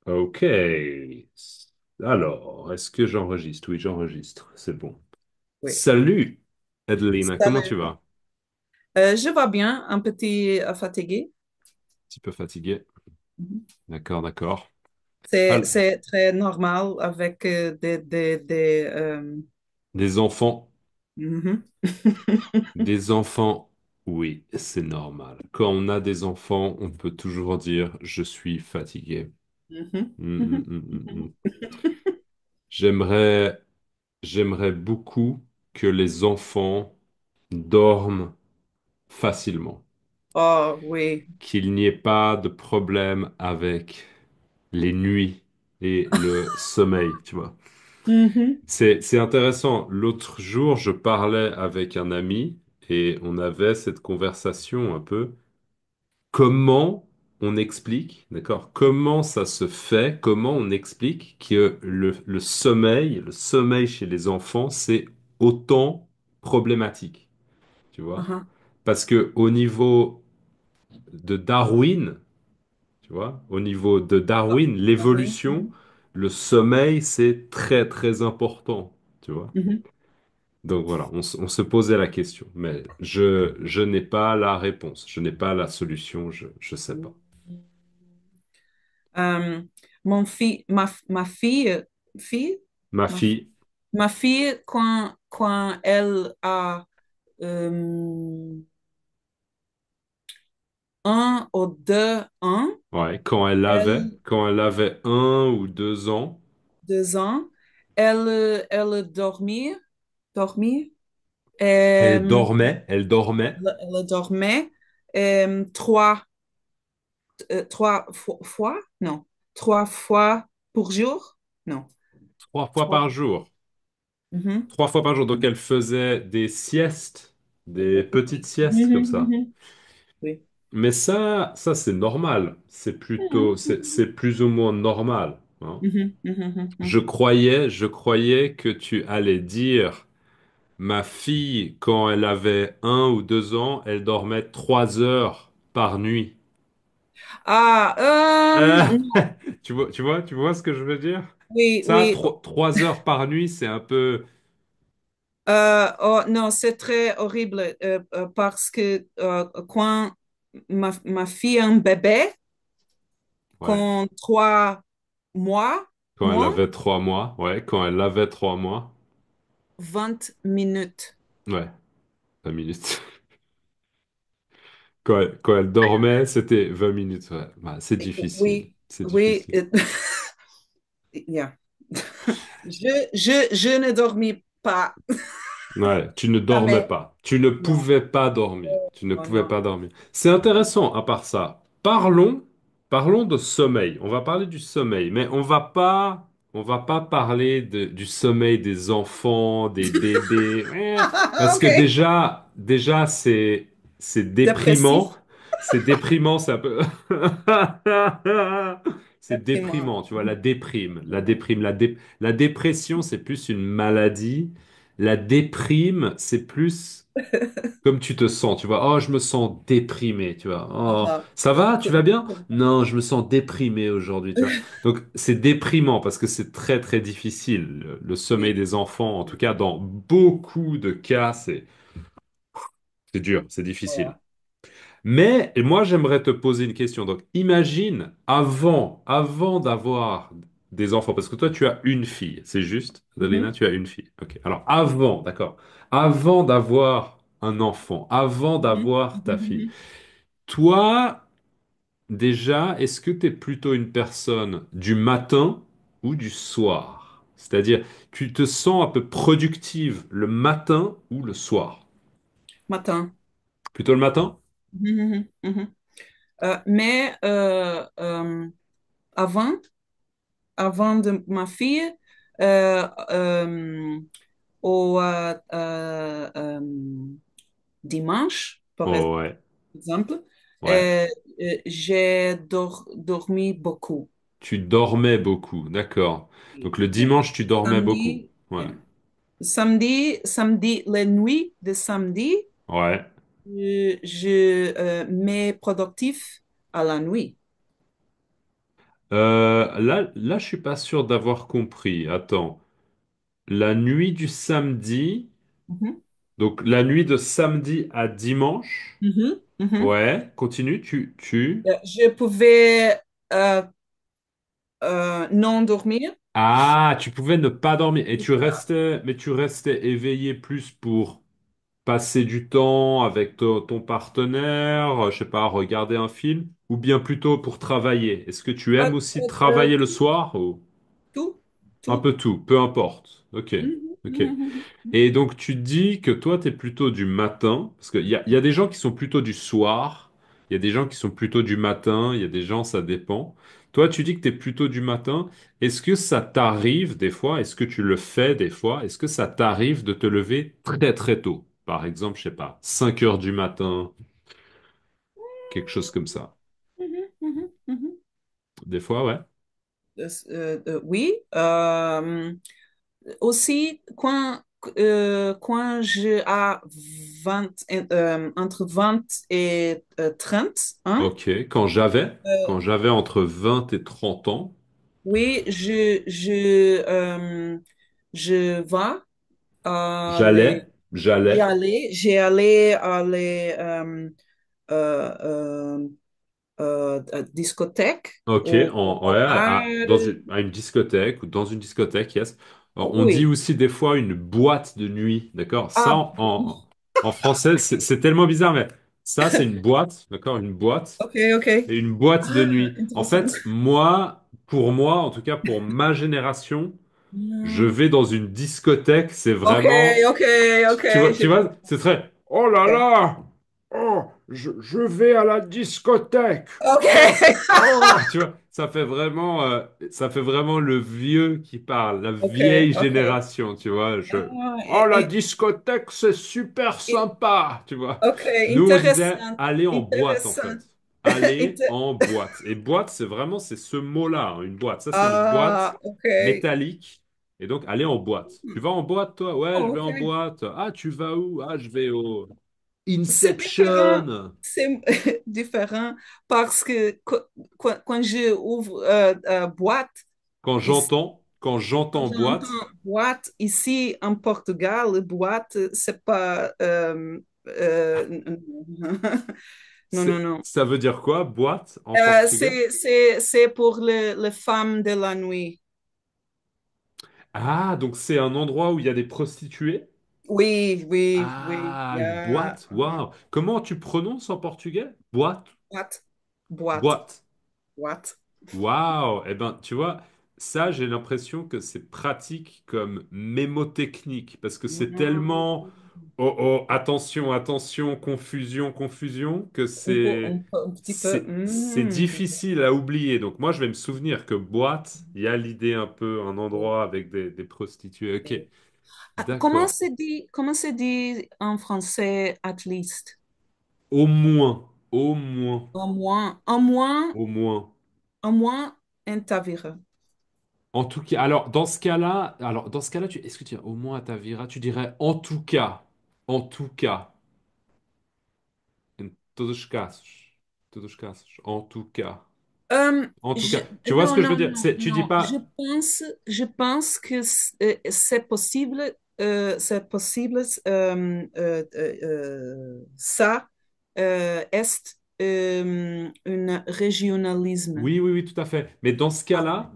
Ok. Alors, est-ce que j'enregistre? Oui, j'enregistre. C'est bon. Oui. Salut, Adelina, comment tu Salut. vas? Un Je vais bien, un petit fatigué. petit peu fatigué. Mhm. D'accord, d'accord. C'est, Alors, c'est très normal avec des enfants. mhm. Des enfants, oui, c'est normal. Quand on a des enfants, on peut toujours dire je suis fatigué. Mhm. Hum, hum, Mhm. hum, hum, hum. J'aimerais, j'aimerais beaucoup que les enfants dorment facilement, Oh oui. qu'il n'y ait pas de problème avec les nuits et le sommeil, tu vois. Mhm. C'est intéressant. L'autre jour, je parlais avec un ami et on avait cette conversation un peu. Comment on explique, d'accord? Comment ça se fait? Comment on explique que le sommeil chez les enfants, c'est autant problématique, tu vois? Uh-huh. Parce que au niveau de Darwin, tu vois, au niveau de Ah, Darwin, ah oui. l'évolution, Mhm. le sommeil, c'est très, très important, tu vois. Mhm. Donc voilà, on se posait la question, mais je n'ai pas la réponse, je n'ai pas la solution, je sais pas. Euh, ma fille, Ma ma, fi- fille, ma fille, quand elle a euh, 1 ou 2 ans, ouais, elle, quand elle avait 1 ou 2 ans, 2 ans, elle dormit, elle dormait, elle dormait trois fois, non, 3 fois pour jour, non, 3 fois trois. par jour. Mhm. 3 fois par jour, donc elle faisait des siestes, des petites Oui. siestes comme Mhm, ça. mhm. Oui. Mais ça c'est normal. C'est plus ou moins normal, hein. Mhm, mhm, mhm, Je mhm. croyais, je croyais que tu allais dire, ma fille, quand elle avait 1 ou 2 ans, elle dormait 3 heures par nuit. Ah, Euh, non, tu vois ce que je veux dire? oui, Ça, oui. 3 heures par nuit, c'est un peu... Oh, non, c'est très horrible parce que quand ma fille a un bébé, Ouais. quand 3 mois, Quand elle avait 3 mois, ouais, quand elle avait 3 mois, 20 minutes. ouais, 5 minutes. Quand elle dormait, c'était 20 minutes, ouais. Bah, c'est difficile, Oui, c'est oui. difficile. Yeah. Je ne dormis pas. Ouais, tu ne dormais Jamais. pas. Tu ne Non. pouvais pas dormir. Tu ne Oh, pouvais non. pas dormir. C'est intéressant, à part ça. Parlons de sommeil. On va parler du sommeil, mais on va pas parler du sommeil des enfants, des bébés. Parce que OK. déjà, c'est déprimant. Dépressif. C'est déprimant, c'est un peu, c'est Déprimant. déprimant, tu vois, la dépression, c'est plus une maladie. La déprime, c'est plus comme tu te sens, tu vois. Oh, je me sens déprimé, tu vois. Oh, Ah, ça va, tu vas bien? ah. Non, je me sens déprimé aujourd'hui, tu vois. Donc, c'est déprimant parce que c'est très, très difficile. Le sommeil Oui. des enfants, en tout cas, dans beaucoup de cas, c'est dur, c'est difficile. Voilà. Mais moi, j'aimerais te poser une question. Donc, imagine avant d'avoir des enfants, parce que toi, tu as une fille, c'est juste, Adelina, Mhm, tu as une fille. Ok. Alors, d'accord. Avant d'avoir un enfant, avant mhm, d'avoir ta mhm, fille, mhm. toi, déjà, est-ce que tu es plutôt une personne du matin ou du soir? C'est-à-dire, tu te sens un peu productive le matin ou le soir? Matin. Plutôt le matin? Mhm, mhm, mhm. Mais avant, avant de ma fille, euh, euh, au dimanche, par Oh, ouais, exemple, ouais. euh, j'ai dormi beaucoup. Tu dormais beaucoup, d'accord. Oui. Donc le dimanche, tu dormais beaucoup. Samedi, Ouais. samedi, les nuits de samedi, Ouais. je mets productif à la nuit. Là, je suis pas sûr d'avoir compris. Attends. La nuit du samedi, Mhm, donc la nuit de samedi à dimanche. mhm, mhm. Ouais, continue, tu. Je pouvais non dormir. Ah, tu pouvais ne pas dormir et mais tu restais éveillé plus pour passer du temps avec ton partenaire, je sais pas, regarder un film, ou bien plutôt pour travailler. Est-ce que tu aimes aussi travailler le Tout, soir ou tout, un tout. peu tout, peu importe. Ok, Mhm, ok. mhm, Et donc, tu dis que toi, tu es plutôt du matin, parce qu'il y a des gens qui sont plutôt du soir, il y a des gens qui sont plutôt du matin, il y a des gens, ça dépend. Toi, tu dis que tu es plutôt du matin. Est-ce que ça t'arrive des fois, est-ce que tu le fais des fois, est-ce que ça t'arrive de te lever très très tôt? Par exemple, je sais pas, 5 heures du matin, quelque chose comme ça. mhm, mhm, mhm. Des fois, ouais. Oui. Aussi, quand j'ai à 20, entre 20 et 30, hein, Ok. Quand j'avais entre 20 et 30 ans, oui, je vais j'allais. j'ai allé à les euh, discothèques, Ok, au ouais, bar. à une discothèque ou dans une discothèque, yes. Alors, on dit Oui. aussi des fois une boîte de nuit, d'accord? Ça, Ah, en français, c'est tellement bizarre, mais ça, c'est une boîte, d'accord? Une boîte ok, ok. et une boîte de Ah, nuit. En intéressant. fait, pour moi, en tout cas pour ma génération, je Hmm. vais dans une discothèque, c'est Ok, vraiment, ok, ok, tu vois, j'ai tu vois, compris. c'est très, oh là là, oh, je vais à la discothèque. Ok, Oh, oh, tu vois, ça fait vraiment le vieux qui parle, la ok, vieille ok. génération, tu vois. Ah, Oh, la discothèque, c'est super et- sympa, tu vois. ok, Nous, on disait intéressant, aller en boîte, en intéressant. fait. Aller Inté- en boîte. Et boîte, c'est ce mot-là, hein, une boîte. Ça, c'est une boîte ok. métallique. Et donc, aller en boîte. Tu vas en boîte, toi? Ouais, je Oh, vais en ok. boîte. Ah, tu vas où? Ah, je vais au C'est différent, Inception. c'est différent parce que quand je ouvre boîte Quand ici, j'entends, quand quand j'entends boîte, j'entends boîte ici en Portugal, boîte, c'est pas non, non, non. ça veut dire quoi, boîte en portugais? C'est pour les femmes de la nuit. Ah, donc c'est un endroit où il y a des prostituées? Oui, oui, oui. Ah, Il y une a boîte, waouh. Comment tu prononces en portugais? Boîte, boîte, boîte, boîte. boîte. Waouh. Eh ben, tu vois, ça, j'ai l'impression que c'est pratique comme mémotechnique parce que c'est tellement, oh, oh, attention, attention, confusion, confusion, que Un petit peu. c'est difficile à oublier. Donc moi, je vais me souvenir que boîte, il y a l'idée un peu, un endroit avec des prostituées. Ok, Ah, d'accord. comment se dit en français at least? Au moins, au moins, Au moins, au moins, au moins. au moins un tavira. En tout cas, alors dans ce cas-là, est-ce que tu au moins à ta vira, tu dirais en tout cas, em todos os casos, en tout cas. Tu vois ce Non, que je veux non, dire? non, Tu dis non. pas, Je pense que c'est possible, ça est un régionalisme. oui, oui, oui, tout à fait. Mais dans ce cas-là,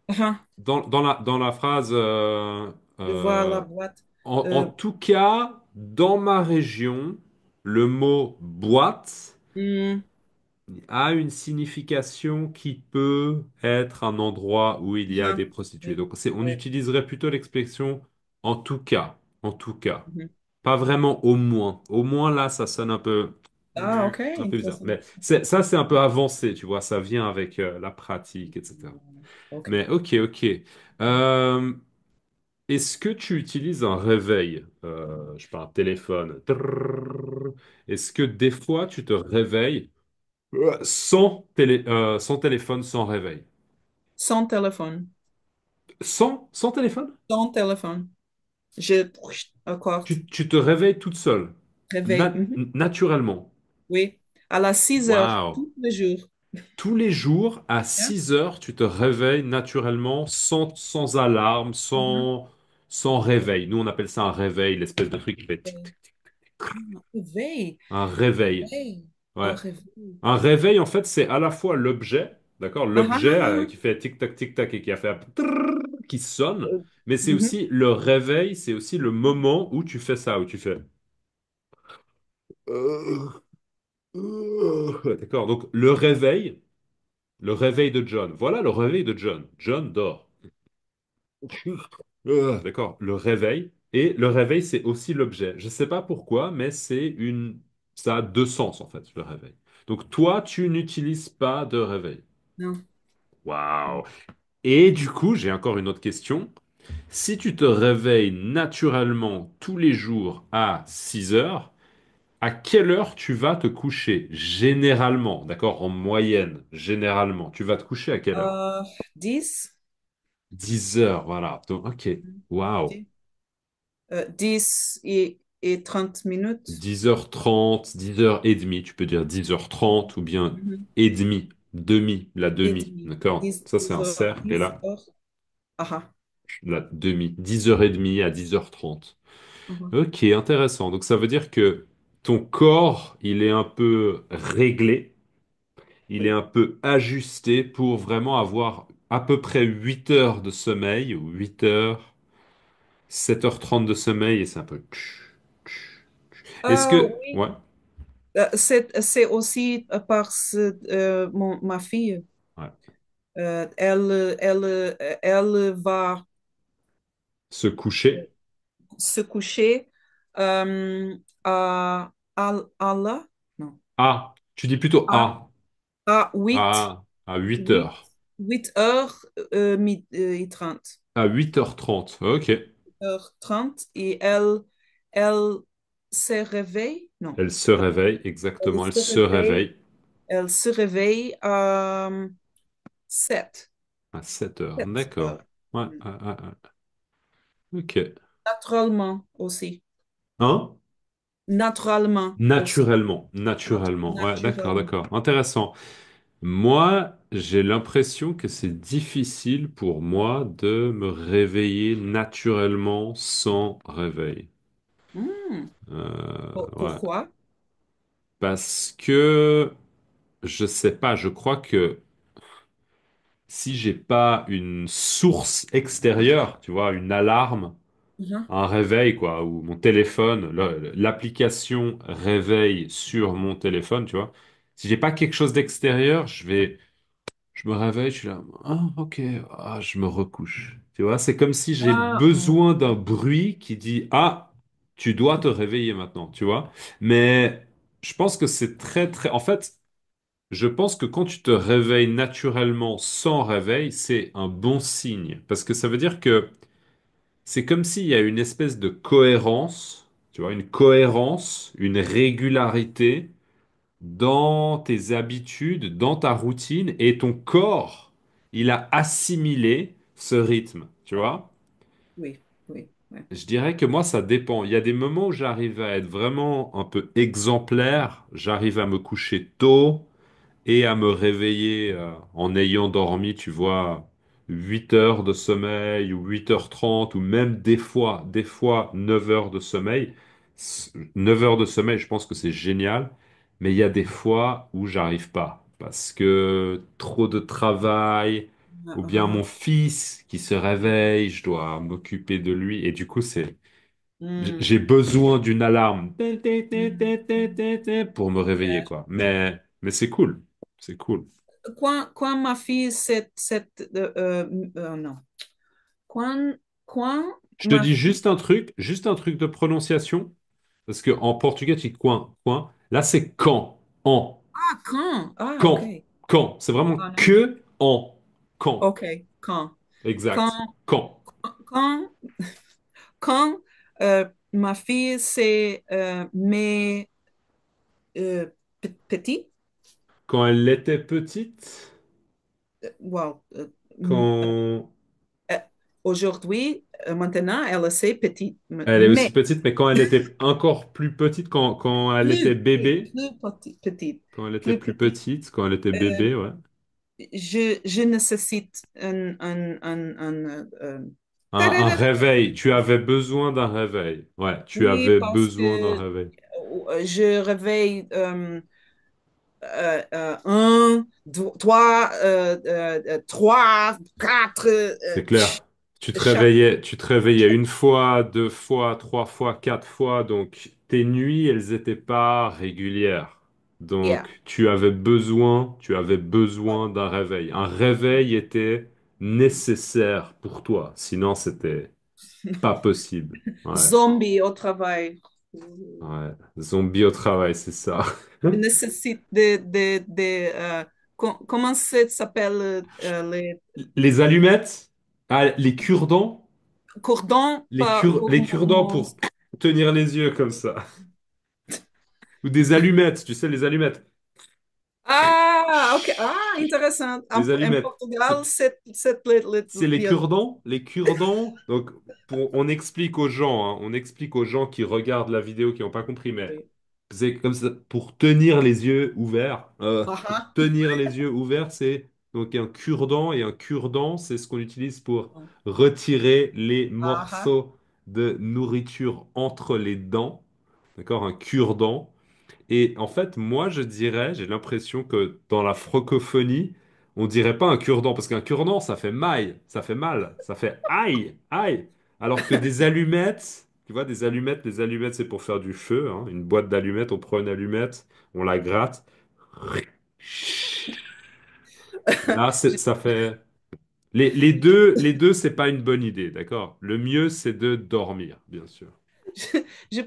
Ah, dans la phrase, je vois la euh, boîte. en Euh, tout cas, dans ma région, le mot boîte hmm, a une signification qui peut être un endroit où il y a ah, des prostituées. oui, Donc, on oui. utiliserait plutôt l'expression en tout cas, en tout cas. Mhm. Pas vraiment au moins. Au moins, là, ça sonne Ah, ok, un peu bizarre. intéressant. Mais ça, c'est un peu avancé, tu vois. Ça vient avec la pratique, etc. Ok. Mais ok, ok. Euh, Est-ce que tu utilises un réveil? Je sais pas, un téléphone. Trrrr. Est-ce que des fois, tu te réveilles sans téléphone, sans réveil? Sans téléphone. Sans téléphone? Sans téléphone. Je accorde. Tu te réveilles toute seule, Réveil. Mhm. naturellement. Oui. À las 6 heures, Waouh! tous les jours. Tous les jours, à Bien. 6 heures, tu te réveilles naturellement, sans alarme, Mhm. sans réveil. Nous, on appelle ça un réveil, l'espèce de truc qui fait tic, Euh, tic, tic. Réveil. Un réveil. Réveil. Oh, Ouais. réveil. Un réveil, en fait, c'est à la fois l'objet, d'accord? Ah, ah, L'objet ah, qui fait tic-tac, tic-tac et qui a fait un trrrr, qui sonne. ah. Mais c'est Mhm. aussi le réveil, c'est aussi le moment où tu fais ça, où tu fais. Ouais, d'accord. Donc, le réveil de John. Voilà le réveil de John. John dort. D'accord. Le réveil. Et le réveil, c'est aussi l'objet. Je ne sais pas pourquoi, mais ça a deux sens, en fait, le réveil. Donc, toi, tu n'utilises pas de réveil. Non. Waouh. Et du coup, j'ai encore une autre question. Si tu te réveilles naturellement tous les jours à 6 heures, à quelle heure tu vas te coucher? Généralement, d'accord? En moyenne, généralement. Tu vas te coucher à quelle heure? Euh, 10. 10 heures, voilà. Donc, ok. Waouh. 10, 10 et 30 minutes. 10h30, 10h30, tu peux dire 10h30 ou bien Mhm. et demi, demi, la Et demi, demi. d'accord? 10, Ça, c'est 10 un heures. cercle, et 10 là, heures. Ah, ah. la demi, 10h30 à 10h30. Mhm. Ok, intéressant. Donc ça veut dire que ton corps, il est un peu réglé, il est Oui. un peu ajusté pour vraiment avoir à peu près 8 heures de sommeil, ou 8 heures, 7h30 de sommeil, et c'est un peu... Est-ce que... Oui. Ouais, C'est aussi parce ma fille, ouais. elle va Se coucher. se coucher à la, non, A. Tu dis plutôt à, A. à 8 À 8 8 heures. 8 heures et 30. À 8h30. Ok. Heure 30 et elle se réveille, non, Elle se réveille, elle exactement, elle se se réveille, réveille elle se réveille à 7, à 7 heures. 7 D'accord. heures. Ouais, Mm. ok. Naturellement aussi. Hein? Naturellement aussi. Naturellement, naturellement. Ouais, d'accord, Naturellement. d'accord. Intéressant. Moi, j'ai l'impression que c'est difficile pour moi de me réveiller naturellement sans réveil. Hmm. Ouais. Pourquoi? Parce que, je sais pas, je crois que si j'ai pas une source extérieure, tu vois, une alarme, Mhm. un réveil, quoi, ou mon téléphone, l'application réveil sur mon téléphone, tu vois, si j'ai pas quelque chose d'extérieur, je me réveille, je suis là, ah, ok, ah, je me recouche. Tu vois, c'est comme si j'ai Ah, besoin d'un bruit qui dit, ah, tu dois te réveiller maintenant, tu vois. Mais je pense que c'est très, très, en fait, je pense que quand tu te réveilles naturellement sans réveil, c'est un bon signe. Parce que ça veut dire que c'est comme s'il y a une espèce de cohérence, tu vois, une cohérence, une régularité dans tes habitudes, dans ta routine, et ton corps, il a assimilé ce rythme, tu vois. oui, oui, oui. Je dirais que moi, ça dépend. Il y a des moments où j'arrive à être vraiment un peu exemplaire, j'arrive à me coucher tôt, et à me réveiller en ayant dormi, tu vois, 8 heures de sommeil ou 8h30 ou même des fois 9 heures de sommeil. 9 heures de sommeil, je pense que c'est génial, mais il y a des fois où j'arrive pas parce que trop de travail Ah, ou bien ah. mon fils qui se réveille, je dois m'occuper de lui et du coup j'ai Hmm. besoin d'une alarme Hmm. pour me réveiller, Yeah. quoi. Mais c'est cool. C'est cool. Quand ma fille, non. Quand, quand Je te ma dis fille, juste un truc de prononciation, parce que en portugais, tu dis coin, coin. Là, c'est quand, en, ah, quand, ah, ok. quand. C'est vraiment Ah, non. que, en, quand. Ok, quand, quand, Exact. Quand. quand, quand ma fille, mes petits, Quand elle était petite, wow, quand, aujourd'hui, maintenant, elle est assez petite. Elle est Mais aussi petite, mais quand elle était encore plus petite, quand elle était plus bébé, petite, quand elle était plus plus petite. petite, quand elle était Euh, bébé, ouais. je nécessite Un réveil. Tu avais besoin d'un réveil. Ouais, tu oui, avais parce besoin d'un que réveil. je réveille trois, quatre C'est clair. chaque. Tu te réveillais une fois, deux fois, trois fois, quatre fois. Donc, tes nuits, elles n'étaient pas régulières. Yeah. Donc, tu avais besoin d'un réveil. Un réveil était nécessaire pour toi. Sinon, c'était pas possible. Ouais. Zombie au travail. Ouais. Zombie au travail, c'est ça. Je nécessite comment ça s'appelle les Les allumettes, ah, les cure-dents, cordons, pas les cure-dents pour tenir les yeux comme ça. Ou des allumettes, tu sais, les allumettes. Ah, ok. Ah, Chut. intéressant. Les En allumettes. Portugal, c'est C'est les cure-dents. Les cure-dents. Donc, on explique aux gens, hein, on explique aux gens qui regardent la vidéo, qui n'ont pas compris, mais c'est comme ça, pour tenir les yeux ouverts. Pour Ah, tenir les yeux ouverts, c'est donc un cure-dent. Et un cure-dent, c'est ce qu'on utilise pour ah, retirer les ah. morceaux de nourriture entre les dents. D'accord? Un cure-dent. Et en fait, moi, je dirais, j'ai l'impression que dans la francophonie, on dirait pas un cure-dent, parce qu'un cure-dent, ça fait mal, ça fait aïe, aïe. Alors que des allumettes, tu vois, les allumettes, c'est pour faire du feu, hein. Une boîte d'allumettes, on prend une allumette, on la gratte. Là, Je, ça fait... les deux, c'est pas une bonne idée, d'accord? Le mieux, c'est de dormir, bien sûr. je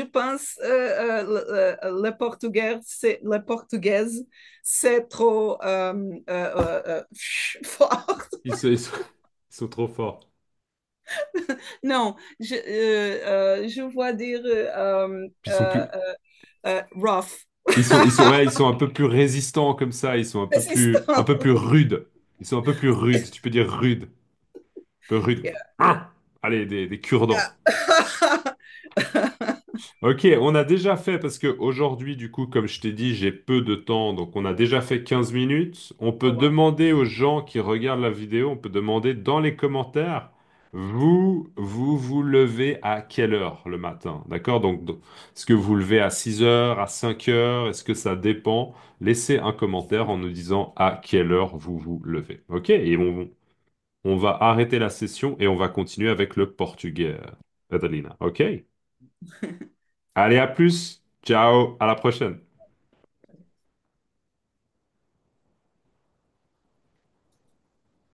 pense le portugais, c'est trop fort. Ils sont trop forts. Non, je vois dire Puis ils sont plus, rough. ouais, ils sont un peu plus résistants comme ça, ils sont un Résistant. peu plus rudes. Ils sont un peu plus rudes, tu peux dire rude, un peu rude. Yeah. Ah allez, des cure-dents. Yeah. Ok, on a déjà fait, parce que aujourd'hui, du coup, comme je t'ai dit, j'ai peu de temps, donc on a déjà fait 15 minutes. On peut Oh, wow. demander aux gens qui regardent la vidéo, on peut demander dans les commentaires, vous levez à quelle heure le matin? D'accord? Est-ce que vous levez à 6 heures, à 5 heures? Est-ce que ça dépend? Laissez un commentaire en nous disant à quelle heure vous vous levez. Ok? Et on va arrêter la session et on va continuer avec le portugais, Adelina. Ok? Allez, à plus. Ciao, à la prochaine.